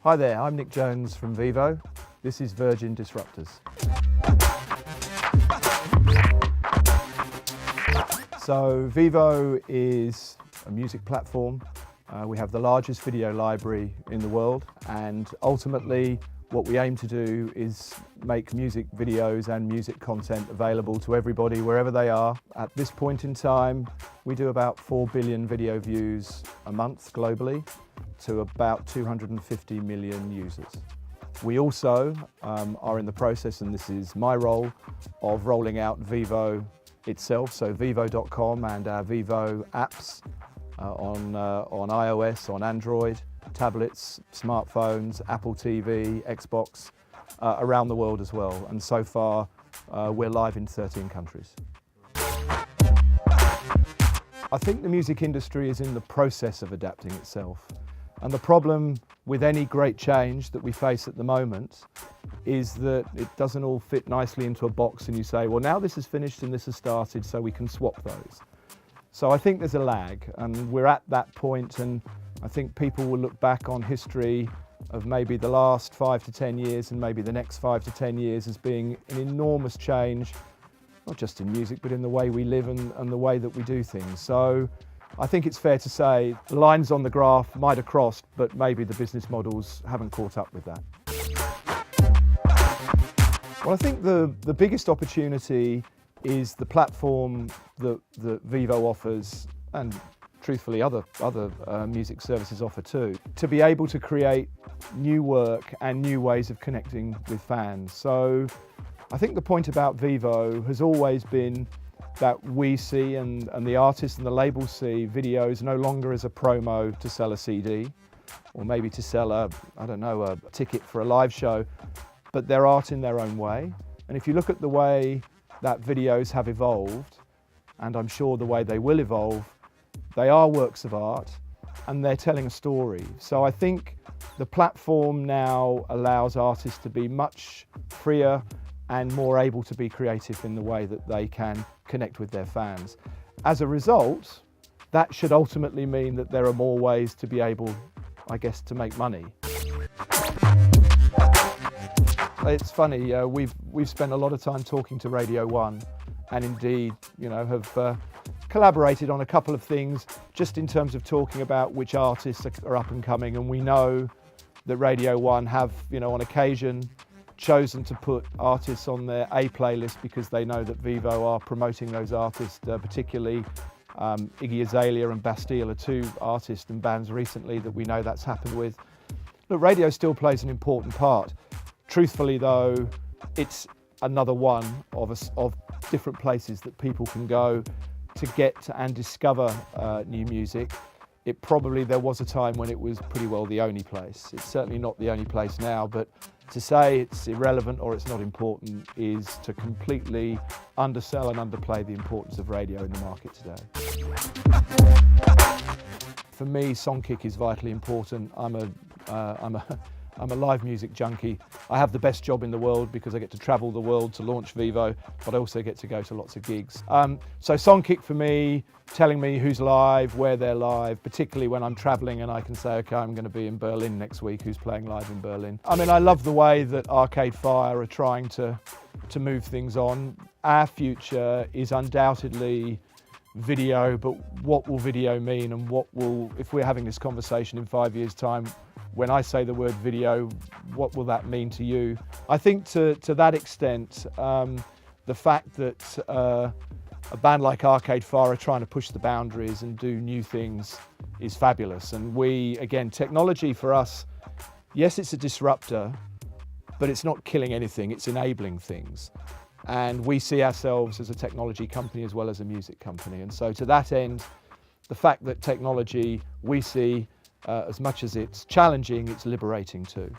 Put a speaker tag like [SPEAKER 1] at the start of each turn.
[SPEAKER 1] Hi there, I'm Nick Jones from Vevo. This is Virgin Disruptors. So Vevo is a music platform. We have the largest video library in the world, and ultimately what we aim to do is make music videos and music content available to everybody wherever they are. At this point in time, we do about 4 billion video views a month globally to about 250 million users. We also are in the process, and this is my role, of rolling out Vevo itself, so vevo.com and our Vevo apps on iOS, on Android, tablets, smartphones, Apple TV, Xbox, around the world as well. And so far, we're live in 13 countries. I think the music industry is in the process of adapting itself. And the problem with any great change that we face at the moment is that it doesn't all fit nicely into a box and you say, well, now this is finished and this has started, so we can swap those. So I think there's a lag, and we're at that point, and I think people will look back on history of maybe the last 5 to 10 years and maybe the next 5 to 10 years as being an enormous change, not just in music, but in the way we live and the way that we do things. So I think it's fair to say the lines on the graph might have crossed, but maybe the business models haven't caught up with that. Well, I think the biggest opportunity is the platform that Vevo offers, and truthfully other music services offer too, to be able to create new work and new ways of connecting with fans. So I think the point about Vevo has always been that we see, and the artists and the labels see, videos no longer as a promo to sell a CD, or maybe to sell a ticket for a live show, but they're art in their own way. And if you look at the way that videos have evolved, and I'm sure the way they will evolve, they are works of art and they're telling a story. So I think the platform now allows artists to be much freer and more able to be creative in the way that they can connect with their fans. As a result, that should ultimately mean that there are more ways to be able, I guess, to make money. It's funny, we've spent a lot of time talking to Radio 1, and indeed, have collaborated on a couple of things just in terms of talking about which artists are up and coming. And we know that Radio 1 have, on occasion, chosen to put artists on their A playlist because they know that Vevo are promoting those artists, particularly Iggy Azalea and Bastille are two artists and bands recently that we know that's happened with. Look, radio still plays an important part. Truthfully though, it's another one of different places that people can go to get and discover new music. There was a time when it was pretty well the only place. It's certainly not the only place now, but to say it's irrelevant or it's not important is to completely undersell and underplay the importance of radio in the market today. For me, Songkick is vitally important. I'm a live music junkie. I have the best job in the world because I get to travel the world to launch Vevo, but I also get to go to lots of gigs. So Songkick for me, telling me who's live, where they're live, particularly when I'm traveling and I can say, okay, I'm going to be in Berlin next week, who's playing live in Berlin. I mean, I love the way that Arcade Fire are trying to move things on. Our future is undoubtedly video, but what will video mean, and if we're having this conversation in 5 years' time, when I say the word video, what will that mean to you? I think to that extent, the fact that a band like Arcade Fire are trying to push the boundaries and do new things is fabulous. And again, technology for us, yes, it's a disruptor, but it's not killing anything, it's enabling things. And we see ourselves as a technology company as well as a music company. And so to that end, the fact that technology we see, as much as it's challenging, it's liberating too.